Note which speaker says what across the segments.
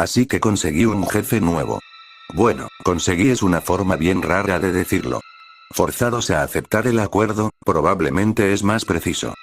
Speaker 1: Así que conseguí un jefe nuevo. Bueno, conseguí es una forma bien rara de decirlo. Forzados a aceptar el acuerdo, probablemente es más preciso.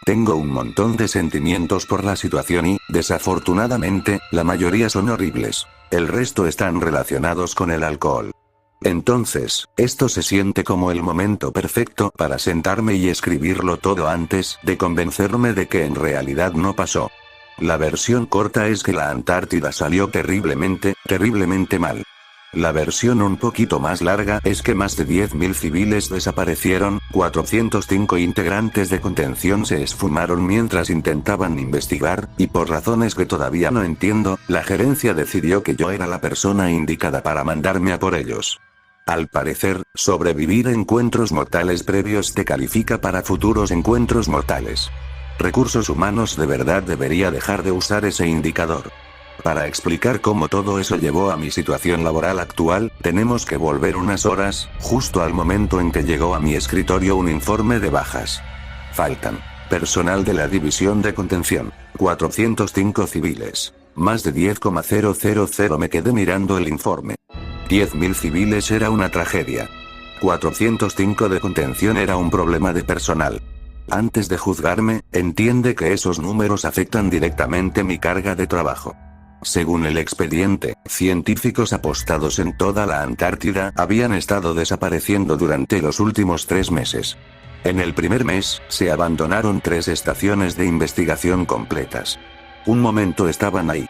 Speaker 1: Tengo un montón de sentimientos por la situación y, desafortunadamente, la mayoría son horribles. El resto están relacionados con el alcohol. Entonces, esto se siente como el momento perfecto para sentarme y escribirlo todo antes de convencerme de que en realidad no pasó. La versión corta es que la Antártida salió terriblemente, terriblemente mal. La versión un poquito más larga es que más de 10.000 civiles desaparecieron, 405 integrantes de contención se esfumaron mientras intentaban investigar, y por razones que todavía no entiendo, la gerencia decidió que yo era la persona indicada para mandarme a por ellos. Al parecer, sobrevivir a encuentros mortales previos te califica para futuros encuentros mortales. Recursos Humanos de verdad debería dejar de usar ese indicador. Para explicar cómo todo eso llevó a mi situación laboral actual, tenemos que volver unas horas, justo al momento en que llegó a mi escritorio un informe de bajas. Faltan personal de la División de Contención, 405 civiles. Más de 10,000. Me quedé mirando el informe. 10.000 civiles era una tragedia. 405 de contención era un problema de personal. Antes de juzgarme, entiende que esos números afectan directamente mi carga de trabajo. Según el expediente, científicos apostados en toda la Antártida habían estado desapareciendo durante los últimos 3 meses. En el primer mes, se abandonaron 3 estaciones de investigación completas. Un momento estaban ahí.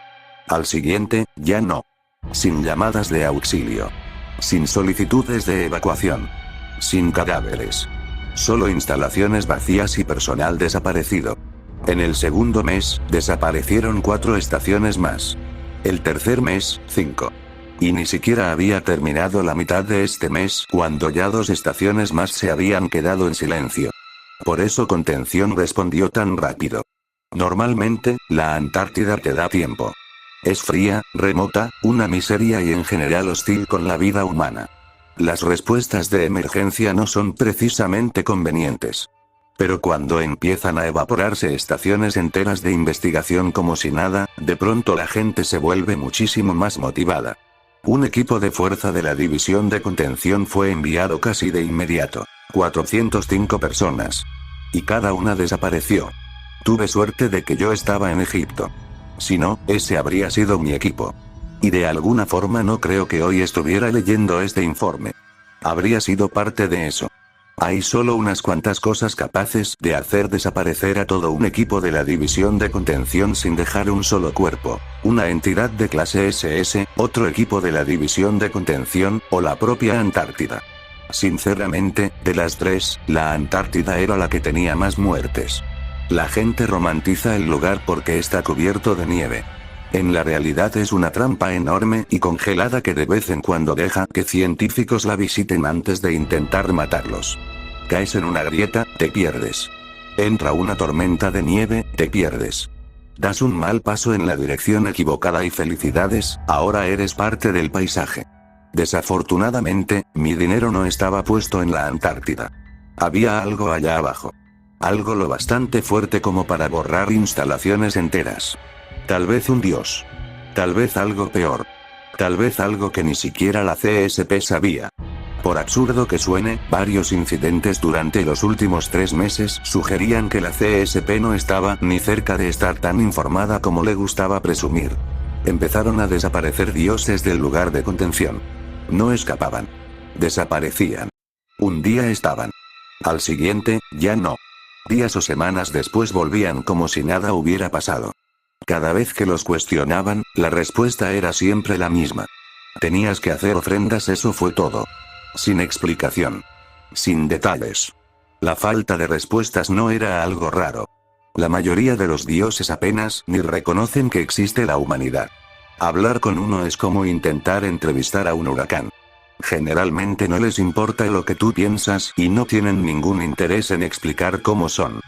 Speaker 1: Al siguiente, ya no. Sin llamadas de auxilio. Sin solicitudes de evacuación. Sin cadáveres. Solo instalaciones vacías y personal desaparecido. En el segundo mes, desaparecieron 4 estaciones más. El tercer mes, 5. Y ni siquiera había terminado la mitad de este mes cuando ya 2 estaciones más se habían quedado en silencio. Por eso Contención respondió tan rápido. Normalmente, la Antártida te da tiempo. Es fría, remota, una miseria y en general hostil con la vida humana. Las respuestas de emergencia no son precisamente convenientes. Pero cuando empiezan a evaporarse estaciones enteras de investigación como si nada, de pronto la gente se vuelve muchísimo más motivada. Un equipo de fuerza de la División de Contención fue enviado casi de inmediato. 405 personas. Y cada una desapareció. Tuve suerte de que yo estaba en Egipto. Si no, ese habría sido mi equipo. Y de alguna forma no creo que hoy estuviera leyendo este informe. Habría sido parte de eso. Hay solo unas cuantas cosas capaces de hacer desaparecer a todo un equipo de la División de Contención sin dejar un solo cuerpo. Una entidad de clase SS, otro equipo de la División de Contención, o la propia Antártida. Sinceramente, de las 3, la Antártida era la que tenía más muertes. La gente romantiza el lugar porque está cubierto de nieve. En la realidad es una trampa enorme y congelada que de vez en cuando deja que científicos la visiten antes de intentar matarlos. Caes en una grieta, te pierdes. Entra una tormenta de nieve, te pierdes. Das un mal paso en la dirección equivocada y felicidades, ahora eres parte del paisaje. Desafortunadamente, mi dinero no estaba puesto en la Antártida. Había algo allá abajo. Algo lo bastante fuerte como para borrar instalaciones enteras. Tal vez un dios. Tal vez algo peor. Tal vez algo que ni siquiera la CSP sabía. Por absurdo que suene, varios incidentes durante los últimos 3 meses sugerían que la CSP no estaba ni cerca de estar tan informada como le gustaba presumir. Empezaron a desaparecer dioses del lugar de contención. No escapaban. Desaparecían. Un día estaban. Al siguiente, ya no. Días o semanas después volvían como si nada hubiera pasado. Cada vez que los cuestionaban, la respuesta era siempre la misma. Tenías que hacer ofrendas, eso fue todo. Sin explicación. Sin detalles. La falta de respuestas no era algo raro. La mayoría de los dioses apenas ni reconocen que existe la humanidad. Hablar con uno es como intentar entrevistar a un huracán. Generalmente no les importa lo que tú piensas y no tienen ningún interés en explicar cómo son.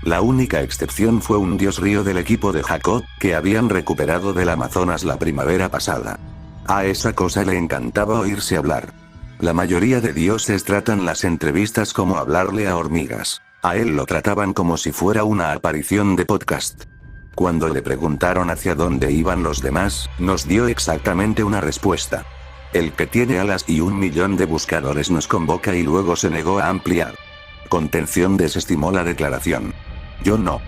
Speaker 1: La única excepción fue un dios río del equipo de Jacob, que habían recuperado del Amazonas la primavera pasada. A esa cosa le encantaba oírse hablar. La mayoría de dioses tratan las entrevistas como hablarle a hormigas. A él lo trataban como si fuera una aparición de podcast. Cuando le preguntaron hacia dónde iban los demás, nos dio exactamente una respuesta. El que tiene alas y 1.000.000 de buscadores nos convoca, y luego se negó a ampliar. Contención desestimó la declaración. Yo no.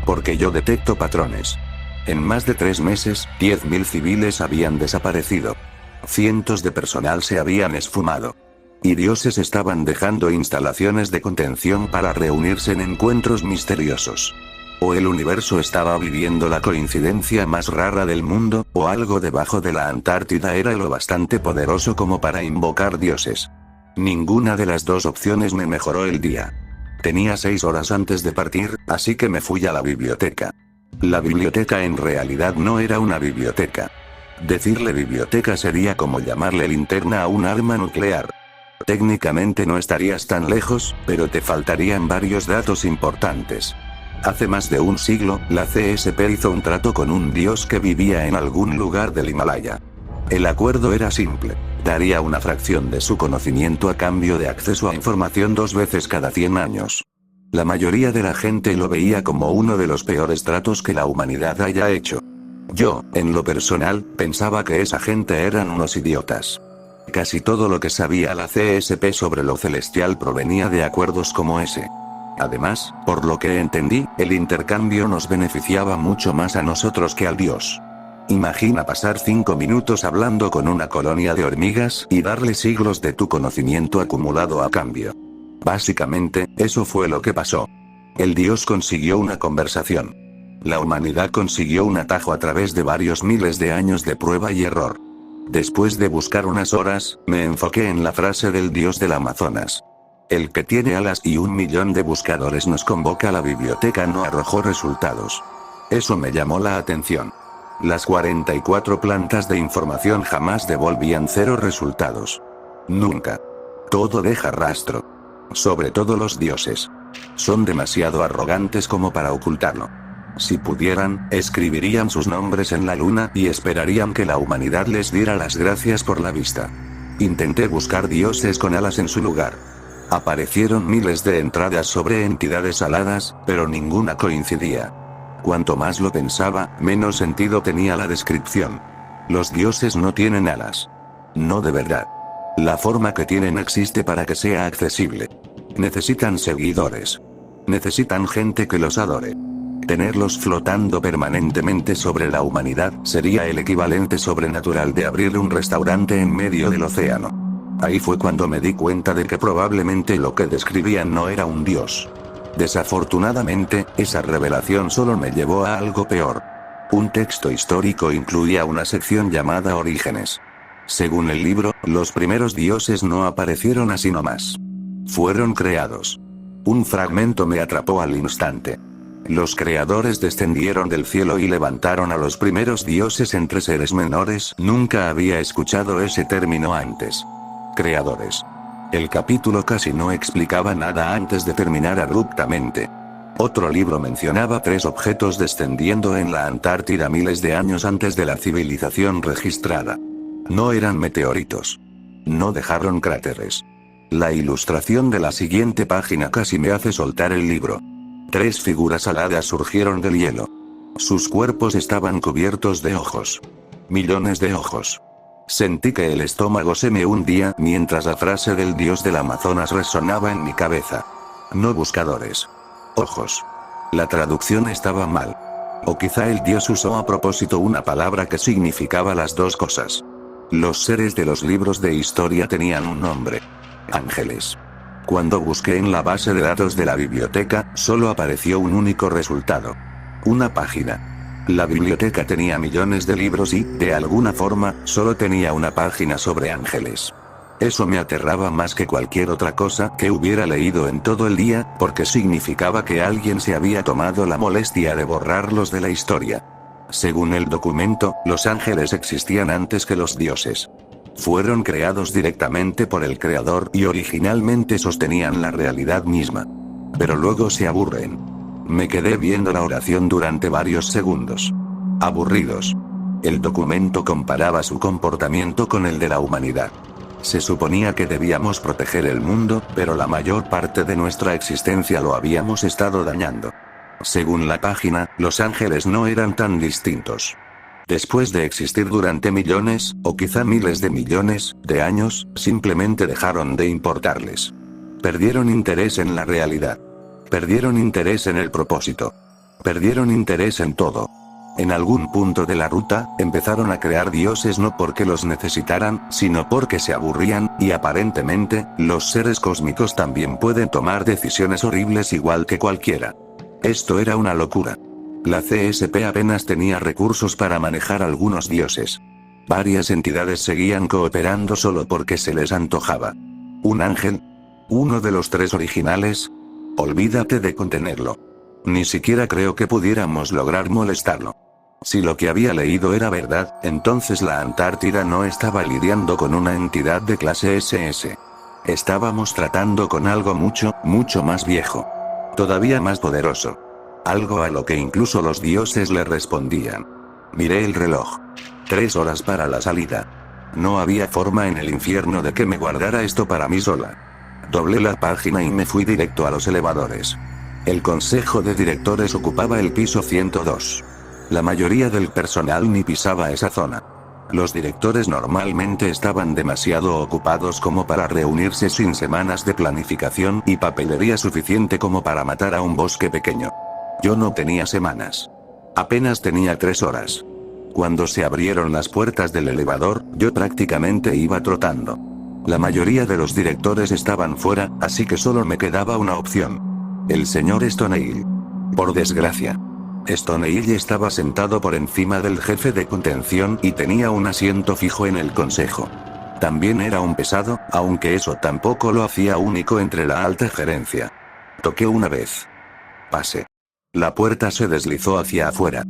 Speaker 1: Porque yo detecto patrones. En más de 3 meses, 10.000 civiles habían desaparecido. Cientos de personal se habían esfumado. Y dioses estaban dejando instalaciones de contención para reunirse en encuentros misteriosos. O el universo estaba viviendo la coincidencia más rara del mundo, o algo debajo de la Antártida era lo bastante poderoso como para invocar dioses. Ninguna de las dos opciones me mejoró el día. Tenía 6 horas antes de partir, así que me fui a la biblioteca. La biblioteca en realidad no era una biblioteca. Decirle biblioteca sería como llamarle linterna a un arma nuclear. Técnicamente no estarías tan lejos, pero te faltarían varios datos importantes. Hace más de un siglo, la CSP hizo un trato con un dios que vivía en algún lugar del Himalaya. El acuerdo era simple. Daría una fracción de su conocimiento a cambio de acceso a información 2 veces cada 100 años. La mayoría de la gente lo veía como uno de los peores tratos que la humanidad haya hecho. Yo, en lo personal, pensaba que esa gente eran unos idiotas. Casi todo lo que sabía la CSP sobre lo celestial provenía de acuerdos como ese. Además, por lo que entendí, el intercambio nos beneficiaba mucho más a nosotros que al dios. Imagina pasar 5 minutos hablando con una colonia de hormigas y darle siglos de tu conocimiento acumulado a cambio. Básicamente, eso fue lo que pasó. El dios consiguió una conversación. La humanidad consiguió un atajo a través de varios miles de años de prueba y error. Después de buscar unas horas, me enfoqué en la frase del dios del Amazonas. El que tiene alas y 1.000.000 de buscadores nos convoca a la biblioteca no arrojó resultados. Eso me llamó la atención. Las 44 plantas de información jamás devolvían 0 resultados. Nunca. Todo deja rastro. Sobre todo los dioses. Son demasiado arrogantes como para ocultarlo. Si pudieran, escribirían sus nombres en la luna y esperarían que la humanidad les diera las gracias por la vista. Intenté buscar dioses con alas en su lugar. Aparecieron miles de entradas sobre entidades aladas, pero ninguna coincidía. Cuanto más lo pensaba, menos sentido tenía la descripción. Los dioses no tienen alas. No de verdad. La forma que tienen existe para que sea accesible. Necesitan seguidores. Necesitan gente que los adore. Tenerlos flotando permanentemente sobre la humanidad sería el equivalente sobrenatural de abrir un restaurante en medio del océano. Ahí fue cuando me di cuenta de que probablemente lo que describían no era un dios. Desafortunadamente, esa revelación solo me llevó a algo peor. Un texto histórico incluía una sección llamada Orígenes. Según el libro, los primeros dioses no aparecieron así nomás. Fueron creados. Un fragmento me atrapó al instante. Los creadores descendieron del cielo y levantaron a los primeros dioses entre seres menores. Nunca había escuchado ese término antes. Creadores. El capítulo casi no explicaba nada antes de terminar abruptamente. Otro libro mencionaba 3 objetos descendiendo en la Antártida miles de años antes de la civilización registrada. No eran meteoritos. No dejaron cráteres. La ilustración de la siguiente página casi me hace soltar el libro. 3 figuras aladas surgieron del hielo. Sus cuerpos estaban cubiertos de ojos. Millones de ojos. Sentí que el estómago se me hundía mientras la frase del dios del Amazonas resonaba en mi cabeza. No buscadores. Ojos. La traducción estaba mal. O quizá el dios usó a propósito una palabra que significaba las dos cosas. Los seres de los libros de historia tenían un nombre. Ángeles. Cuando busqué en la base de datos de la biblioteca, solo apareció un único resultado. Una página. La biblioteca tenía millones de libros y, de alguna forma, solo tenía una página sobre ángeles. Eso me aterraba más que cualquier otra cosa que hubiera leído en todo el día, porque significaba que alguien se había tomado la molestia de borrarlos de la historia. Según el documento, los ángeles existían antes que los dioses. Fueron creados directamente por el creador y originalmente sostenían la realidad misma. Pero luego se aburren. Me quedé viendo la oración durante varios segundos. Aburridos. El documento comparaba su comportamiento con el de la humanidad. Se suponía que debíamos proteger el mundo, pero la mayor parte de nuestra existencia lo habíamos estado dañando. Según la página, los ángeles no eran tan distintos. Después de existir durante millones, o quizá miles de millones, de años, simplemente dejaron de importarles. Perdieron interés en la realidad. Perdieron interés en el propósito. Perdieron interés en todo. En algún punto de la ruta, empezaron a crear dioses no porque los necesitaran, sino porque se aburrían, y aparentemente, los seres cósmicos también pueden tomar decisiones horribles igual que cualquiera. Esto era una locura. La CSP apenas tenía recursos para manejar algunos dioses. Varias entidades seguían cooperando solo porque se les antojaba. ¿Un ángel? ¿Uno de los 3 originales? Olvídate de contenerlo. Ni siquiera creo que pudiéramos lograr molestarlo. Si lo que había leído era verdad, entonces la Antártida no estaba lidiando con una entidad de clase SS. Estábamos tratando con algo mucho, mucho más viejo. Todavía más poderoso. Algo a lo que incluso los dioses le respondían. Miré el reloj. 3 horas para la salida. No había forma en el infierno de que me guardara esto para mí sola. Doblé la página y me fui directo a los elevadores. El consejo de directores ocupaba el piso 102. La mayoría del personal ni pisaba esa zona. Los directores normalmente estaban demasiado ocupados como para reunirse sin semanas de planificación y papelería suficiente como para matar a un bosque pequeño. Yo no tenía semanas. Apenas tenía 3 horas. Cuando se abrieron las puertas del elevador, yo prácticamente iba trotando. La mayoría de los directores estaban fuera, así que solo me quedaba una opción. El señor Stonehill. Por desgracia. Stonehill estaba sentado por encima del jefe de contención y tenía un asiento fijo en el consejo. También era un pesado, aunque eso tampoco lo hacía único entre la alta gerencia. Toqué una vez. Pase. La puerta se deslizó hacia afuera.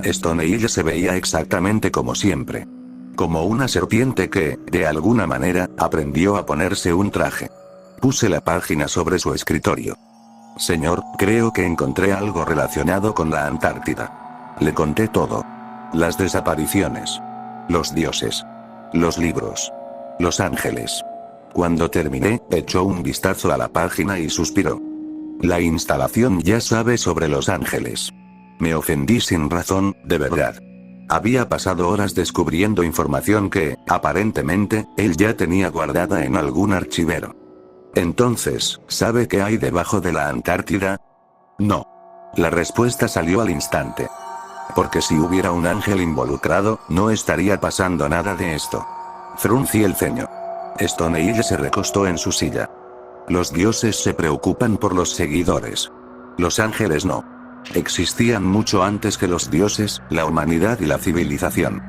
Speaker 1: Stonehill se veía exactamente como siempre. Como una serpiente que, de alguna manera, aprendió a ponerse un traje. Puse la página sobre su escritorio. Señor, creo que encontré algo relacionado con la Antártida. Le conté todo. Las desapariciones. Los dioses. Los libros. Los ángeles. Cuando terminé, echó un vistazo a la página y suspiró. La instalación ya sabe sobre los ángeles. Me ofendí sin razón, de verdad. Había pasado horas descubriendo información que, aparentemente, él ya tenía guardada en algún archivero. Entonces, ¿sabe qué hay debajo de la Antártida? No. La respuesta salió al instante. Porque si hubiera un ángel involucrado, no estaría pasando nada de esto. Fruncí el ceño. Stonehill se recostó en su silla. Los dioses se preocupan por los seguidores. Los ángeles no. Existían mucho antes que los dioses, la humanidad y la civilización.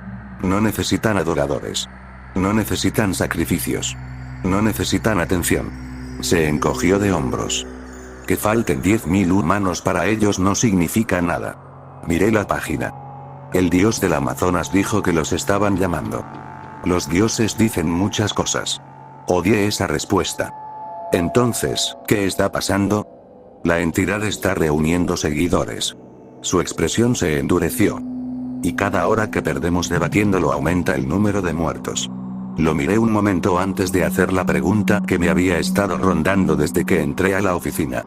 Speaker 1: No necesitan adoradores. No necesitan sacrificios. No necesitan atención. Se encogió de hombros. Que falten 10.000 humanos para ellos no significa nada. Miré la página. El dios del Amazonas dijo que los estaban llamando. Los dioses dicen muchas cosas. Odié esa respuesta. Entonces, ¿qué está pasando? La entidad está reuniendo seguidores. Su expresión se endureció. Y cada hora que perdemos debatiéndolo aumenta el número de muertos. Lo miré un momento antes de hacer la pregunta que me había estado rondando desde que entré a la oficina.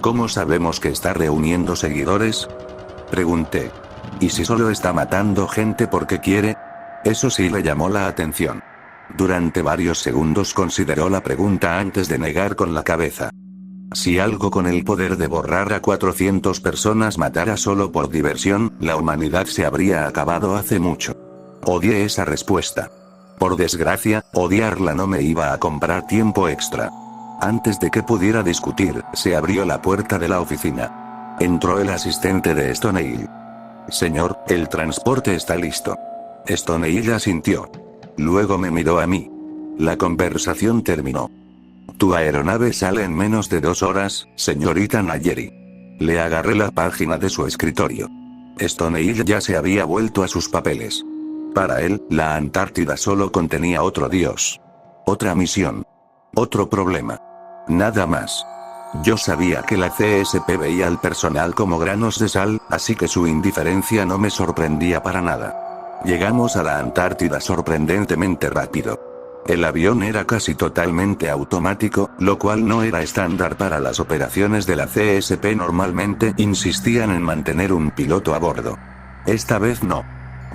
Speaker 1: ¿Cómo sabemos que está reuniendo seguidores? Pregunté. ¿Y si solo está matando gente porque quiere? Eso sí le llamó la atención. Durante varios segundos consideró la pregunta antes de negar con la cabeza. Si algo con el poder de borrar a 400 personas matara solo por diversión, la humanidad se habría acabado hace mucho. Odié esa respuesta. Por desgracia, odiarla no me iba a comprar tiempo extra. Antes de que pudiera discutir, se abrió la puerta de la oficina. Entró el asistente de Stonehill. Señor, el transporte está listo. Stonehill asintió. Luego me miró a mí. La conversación terminó. Tu aeronave sale en menos de 2 horas, señorita Nayeri. Le agarré la página de su escritorio. Stonehill ya se había vuelto a sus papeles. Para él, la Antártida solo contenía otro dios. Otra misión. Otro problema. Nada más. Yo sabía que la CSP veía al personal como granos de sal, así que su indiferencia no me sorprendía para nada. Llegamos a la Antártida sorprendentemente rápido. El avión era casi totalmente automático, lo cual no era estándar para las operaciones de la CSP. Normalmente insistían en mantener un piloto a bordo. Esta vez no.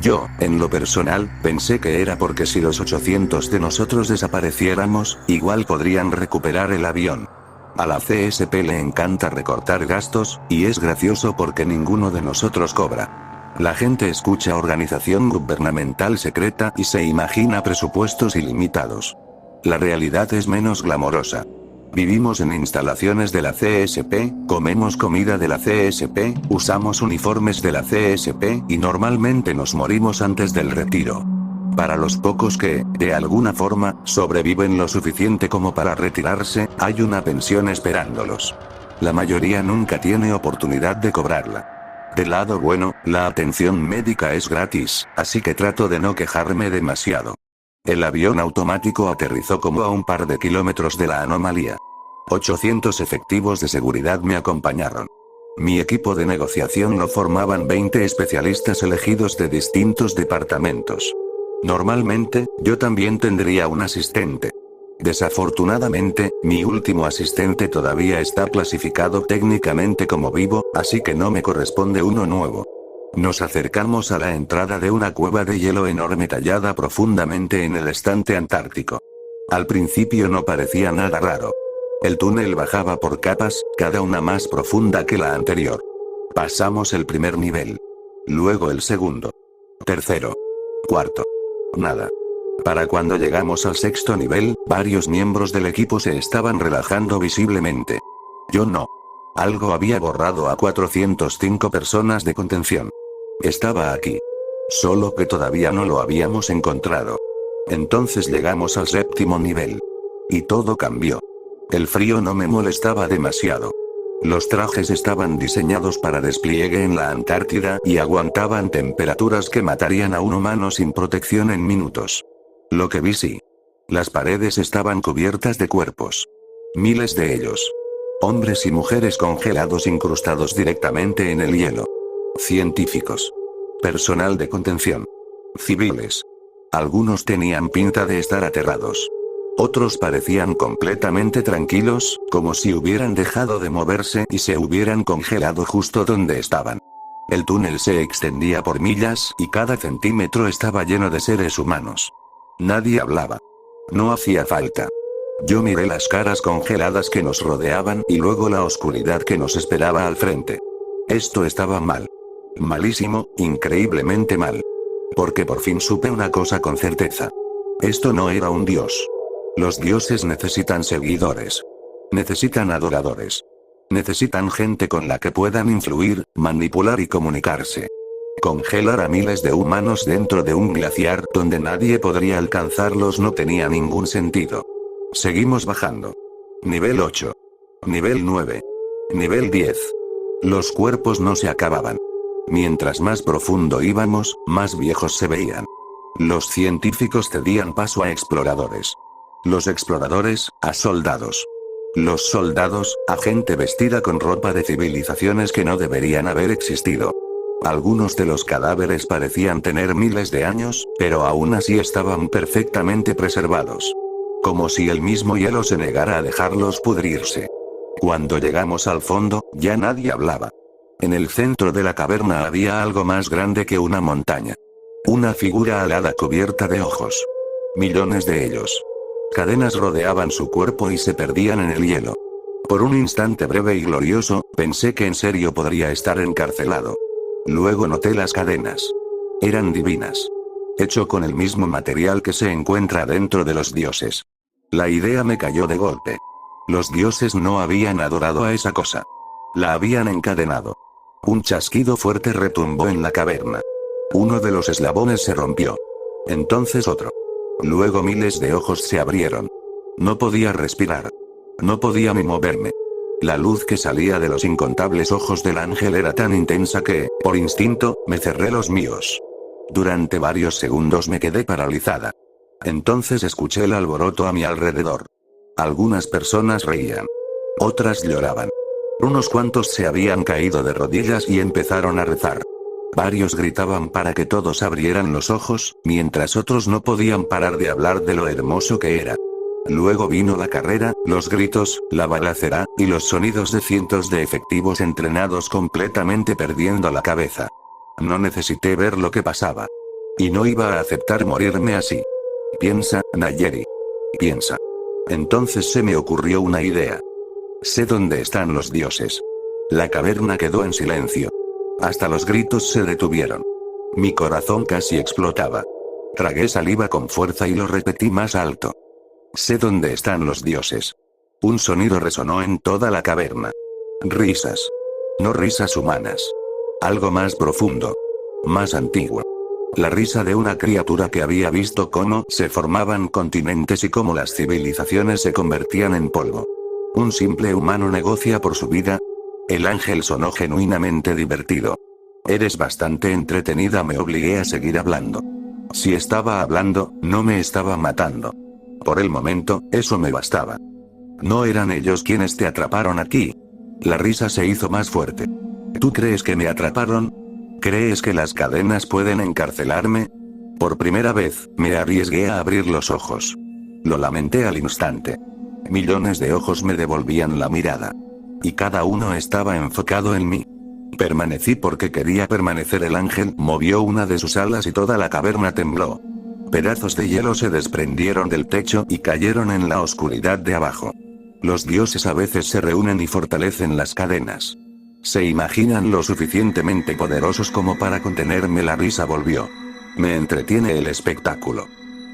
Speaker 1: Yo, en lo personal, pensé que era porque si los 800 de nosotros desapareciéramos, igual podrían recuperar el avión. A la CSP le encanta recortar gastos, y es gracioso porque ninguno de nosotros cobra. La gente escucha organización gubernamental secreta y se imagina presupuestos ilimitados. La realidad es menos glamorosa. Vivimos en instalaciones de la CSP, comemos comida de la CSP, usamos uniformes de la CSP y normalmente nos morimos antes del retiro. Para los pocos que, de alguna forma, sobreviven lo suficiente como para retirarse, hay una pensión esperándolos. La mayoría nunca tiene oportunidad de cobrarla. Del lado bueno, la atención médica es gratis, así que trato de no quejarme demasiado. El avión automático aterrizó como a un par de kilómetros de la anomalía. 800 efectivos de seguridad me acompañaron. Mi equipo de negociación lo formaban 20 especialistas elegidos de distintos departamentos. Normalmente, yo también tendría un asistente. Desafortunadamente, mi último asistente todavía está clasificado técnicamente como vivo, así que no me corresponde uno nuevo. Nos acercamos a la entrada de una cueva de hielo enorme tallada profundamente en el estante antártico. Al principio no parecía nada raro. El túnel bajaba por capas, cada una más profunda que la anterior. Pasamos el primer nivel. Luego el segundo. Tercero. Cuarto. Nada. Para cuando llegamos al sexto nivel, varios miembros del equipo se estaban relajando visiblemente. Yo no. Algo había borrado a 405 personas de contención. Estaba aquí. Solo que todavía no lo habíamos encontrado. Entonces llegamos al séptimo nivel. Y todo cambió. El frío no me molestaba demasiado. Los trajes estaban diseñados para despliegue en la Antártida y aguantaban temperaturas que matarían a un humano sin protección en minutos. Lo que vi sí. Las paredes estaban cubiertas de cuerpos. Miles de ellos. Hombres y mujeres congelados incrustados directamente en el hielo. Científicos. Personal de contención. Civiles. Algunos tenían pinta de estar aterrados. Otros parecían completamente tranquilos, como si hubieran dejado de moverse y se hubieran congelado justo donde estaban. El túnel se extendía por millas y cada centímetro estaba lleno de seres humanos. Nadie hablaba. No hacía falta. Yo miré las caras congeladas que nos rodeaban y luego la oscuridad que nos esperaba al frente. Esto estaba mal. Malísimo, increíblemente mal. Porque por fin supe una cosa con certeza. Esto no era un dios. Los dioses necesitan seguidores. Necesitan adoradores. Necesitan gente con la que puedan influir, manipular y comunicarse. Congelar a miles de humanos dentro de un glaciar donde nadie podría alcanzarlos no tenía ningún sentido. Seguimos bajando. Nivel 8. Nivel 9. Nivel 10. Los cuerpos no se acababan. Mientras más profundo íbamos, más viejos se veían. Los científicos cedían paso a exploradores. Los exploradores, a soldados. Los soldados, a gente vestida con ropa de civilizaciones que no deberían haber existido. Algunos de los cadáveres parecían tener miles de años, pero aún así estaban perfectamente preservados. Como si el mismo hielo se negara a dejarlos pudrirse. Cuando llegamos al fondo, ya nadie hablaba. En el centro de la caverna había algo más grande que una montaña. Una figura alada cubierta de ojos. Millones de ellos. Cadenas rodeaban su cuerpo y se perdían en el hielo. Por un instante breve y glorioso, pensé que en serio podría estar encarcelado. Luego noté las cadenas. Eran divinas. Hecho con el mismo material que se encuentra dentro de los dioses. La idea me cayó de golpe. Los dioses no habían adorado a esa cosa. La habían encadenado. Un chasquido fuerte retumbó en la caverna. Uno de los eslabones se rompió. Entonces otro. Luego miles de ojos se abrieron. No podía respirar. No podía ni moverme. La luz que salía de los incontables ojos del ángel era tan intensa que, por instinto, me cerré los míos. Durante varios segundos me quedé paralizada. Entonces escuché el alboroto a mi alrededor. Algunas personas reían. Otras lloraban. Unos cuantos se habían caído de rodillas y empezaron a rezar. Varios gritaban para que todos abrieran los ojos, mientras otros no podían parar de hablar de lo hermoso que era. Luego vino la carrera, los gritos, la balacera, y los sonidos de cientos de efectivos entrenados completamente perdiendo la cabeza. No necesité ver lo que pasaba. Y no iba a aceptar morirme así. Piensa, Nayeli. Piensa. Entonces se me ocurrió una idea. Sé dónde están los dioses. La caverna quedó en silencio. Hasta los gritos se detuvieron. Mi corazón casi explotaba. Tragué saliva con fuerza y lo repetí más alto. Sé dónde están los dioses. Un sonido resonó en toda la caverna. Risas. No risas humanas. Algo más profundo. Más antiguo. La risa de una criatura que había visto cómo se formaban continentes y cómo las civilizaciones se convertían en polvo. Un simple humano negocia por su vida. El ángel sonó genuinamente divertido. Eres bastante entretenida, me obligué a seguir hablando. Si estaba hablando, no me estaba matando. Por el momento, eso me bastaba. No eran ellos quienes te atraparon aquí. La risa se hizo más fuerte. ¿Tú crees que me atraparon? ¿Crees que las cadenas pueden encarcelarme? Por primera vez, me arriesgué a abrir los ojos. Lo lamenté al instante. Millones de ojos me devolvían la mirada. Y cada uno estaba enfocado en mí. Permanecí porque quería permanecer. El ángel movió una de sus alas y toda la caverna tembló. Pedazos de hielo se desprendieron del techo y cayeron en la oscuridad de abajo. Los dioses a veces se reúnen y fortalecen las cadenas. Se imaginan lo suficientemente poderosos como para contenerme. La risa volvió. Me entretiene el espectáculo.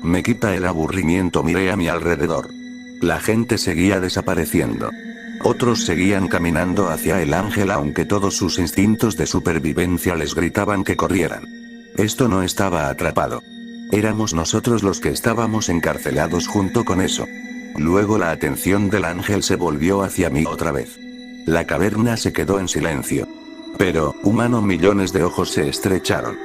Speaker 1: Me quita el aburrimiento. Miré a mi alrededor. La gente seguía desapareciendo. Otros seguían caminando hacia el ángel aunque todos sus instintos de supervivencia les gritaban que corrieran. Esto no estaba atrapado. Éramos nosotros los que estábamos encarcelados junto con eso. Luego la atención del ángel se volvió hacia mí otra vez. La caverna se quedó en silencio. Pero, humano, millones de ojos se estrecharon.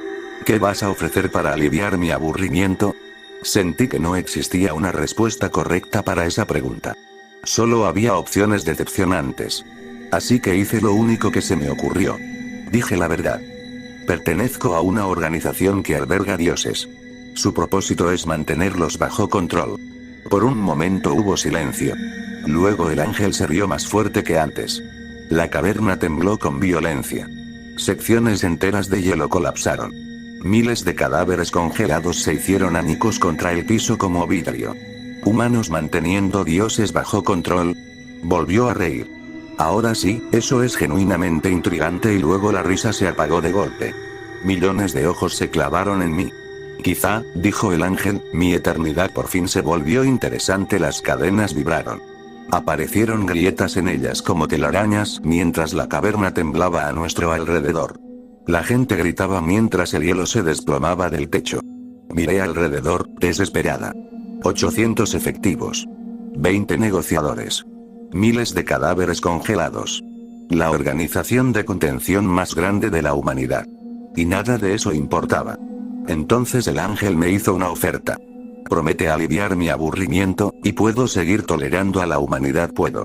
Speaker 1: ¿Qué vas a ofrecer para aliviar mi aburrimiento? Sentí que no existía una respuesta correcta para esa pregunta. Solo había opciones decepcionantes. Así que hice lo único que se me ocurrió. Dije la verdad. Pertenezco a una organización que alberga dioses. Su propósito es mantenerlos bajo control. Por un momento hubo silencio. Luego el ángel se rió más fuerte que antes. La caverna tembló con violencia. Secciones enteras de hielo colapsaron. Miles de cadáveres congelados se hicieron añicos contra el piso como vidrio. Humanos manteniendo dioses bajo control. Volvió a reír. Ahora sí, eso es genuinamente intrigante. Y luego la risa se apagó de golpe. Millones de ojos se clavaron en mí. Quizá, dijo el ángel, mi eternidad por fin se volvió interesante. Las cadenas vibraron. Aparecieron grietas en ellas como telarañas mientras la caverna temblaba a nuestro alrededor. La gente gritaba mientras el hielo se desplomaba del techo. Miré alrededor, desesperada. 800 efectivos. 20 negociadores. Miles de cadáveres congelados. La organización de contención más grande de la humanidad. Y nada de eso importaba. Entonces el ángel me hizo una oferta. Promete aliviar mi aburrimiento, y puedo seguir tolerando a la humanidad. Puedo.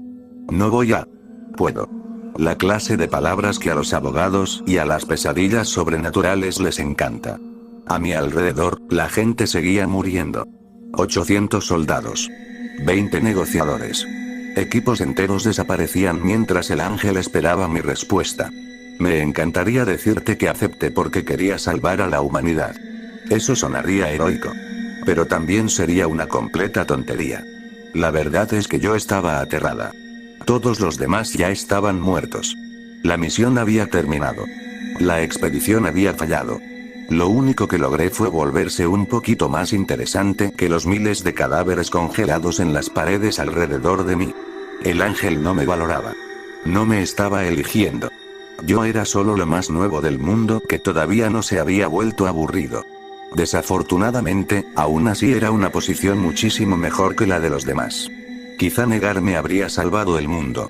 Speaker 1: No voy a. Puedo. La clase de palabras que a los abogados y a las pesadillas sobrenaturales les encanta. A mi alrededor, la gente seguía muriendo. 800 soldados. 20 negociadores. Equipos enteros desaparecían mientras el ángel esperaba mi respuesta. Me encantaría decirte que acepté porque quería salvar a la humanidad. Eso sonaría heroico. Pero también sería una completa tontería. La verdad es que yo estaba aterrada. Todos los demás ya estaban muertos. La misión había terminado. La expedición había fallado. Lo único que logré fue volverse un poquito más interesante que los miles de cadáveres congelados en las paredes alrededor de mí. El ángel no me valoraba. No me estaba eligiendo. Yo era solo lo más nuevo del mundo que todavía no se había vuelto aburrido. Desafortunadamente, aún así era una posición muchísimo mejor que la de los demás. Quizá negarme habría salvado el mundo.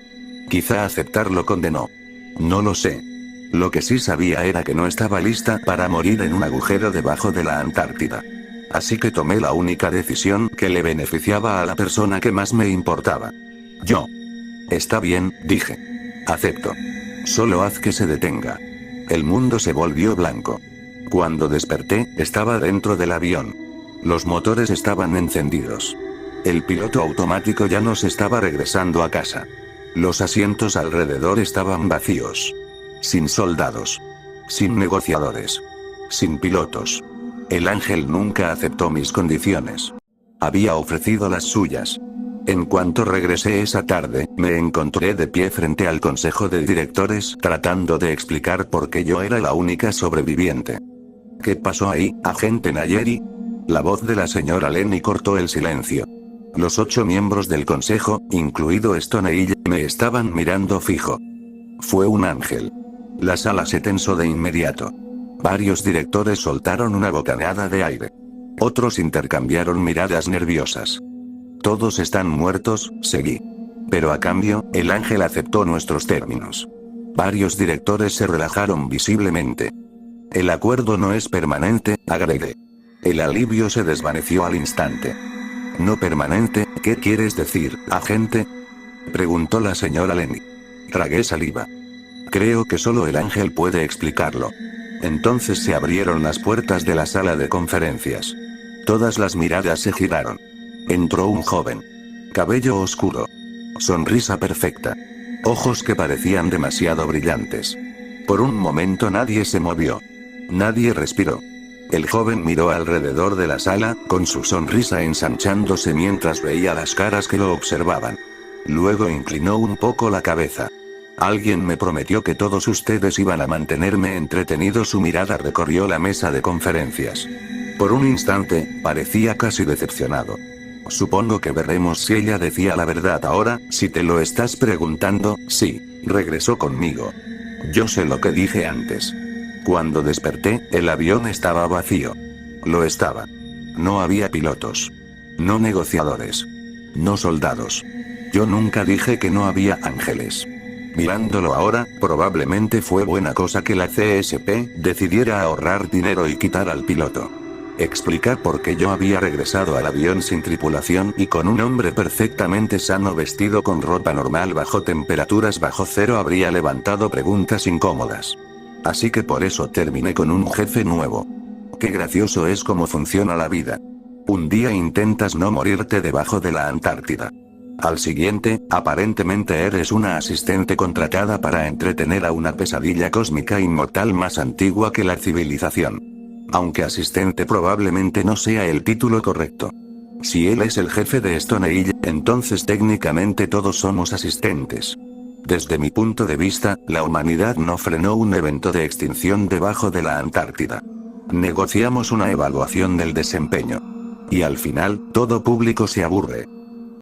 Speaker 1: Quizá aceptarlo condenó. No lo sé. Lo que sí sabía era que no estaba lista para morir en un agujero debajo de la Antártida. Así que tomé la única decisión que le beneficiaba a la persona que más me importaba. Yo. Está bien, dije. Acepto. Solo haz que se detenga. El mundo se volvió blanco. Cuando desperté, estaba dentro del avión. Los motores estaban encendidos. El piloto automático ya nos estaba regresando a casa. Los asientos alrededor estaban vacíos. Sin soldados. Sin negociadores. Sin pilotos. El ángel nunca aceptó mis condiciones. Había ofrecido las suyas. En cuanto regresé esa tarde, me encontré de pie frente al consejo de directores tratando de explicar por qué yo era la única sobreviviente. ¿Qué pasó ahí, agente Nayeri? La voz de la señora Lenny cortó el silencio. Los 8 miembros del consejo, incluido Stoney, me estaban mirando fijo. Fue un ángel. La sala se tensó de inmediato. Varios directores soltaron una bocanada de aire. Otros intercambiaron miradas nerviosas. Todos están muertos, seguí. Pero a cambio, el ángel aceptó nuestros términos. Varios directores se relajaron visiblemente. El acuerdo no es permanente, agregué. El alivio se desvaneció al instante. ¿No permanente? ¿Qué quieres decir, agente? Preguntó la señora Lenny. Tragué saliva. Creo que solo el ángel puede explicarlo. Entonces se abrieron las puertas de la sala de conferencias. Todas las miradas se giraron. Entró un joven. Cabello oscuro. Sonrisa perfecta. Ojos que parecían demasiado brillantes. Por un momento nadie se movió. Nadie respiró. El joven miró alrededor de la sala, con su sonrisa ensanchándose mientras veía las caras que lo observaban. Luego inclinó un poco la cabeza. Alguien me prometió que todos ustedes iban a mantenerme entretenido. Su mirada recorrió la mesa de conferencias. Por un instante, parecía casi decepcionado. Supongo que veremos si ella decía la verdad ahora, si te lo estás preguntando, sí, regresó conmigo. Yo sé lo que dije antes. Cuando desperté, el avión estaba vacío. Lo estaba. No había pilotos. No negociadores. No soldados. Yo nunca dije que no había ángeles. Mirándolo ahora, probablemente fue buena cosa que la CSP decidiera ahorrar dinero y quitar al piloto. Explicar por qué yo había regresado al avión sin tripulación y con un hombre perfectamente sano vestido con ropa normal bajo temperaturas bajo cero habría levantado preguntas incómodas. Así que por eso terminé con un jefe nuevo. Qué gracioso es cómo funciona la vida. Un día intentas no morirte debajo de la Antártida. Al siguiente, aparentemente eres una asistente contratada para entretener a una pesadilla cósmica inmortal más antigua que la civilización. Aunque asistente probablemente no sea el título correcto. Si él es el jefe de Stoney, entonces técnicamente todos somos asistentes. Desde mi punto de vista, la humanidad no frenó un evento de extinción debajo de la Antártida. Negociamos una evaluación del desempeño. Y al final, todo público se aburre.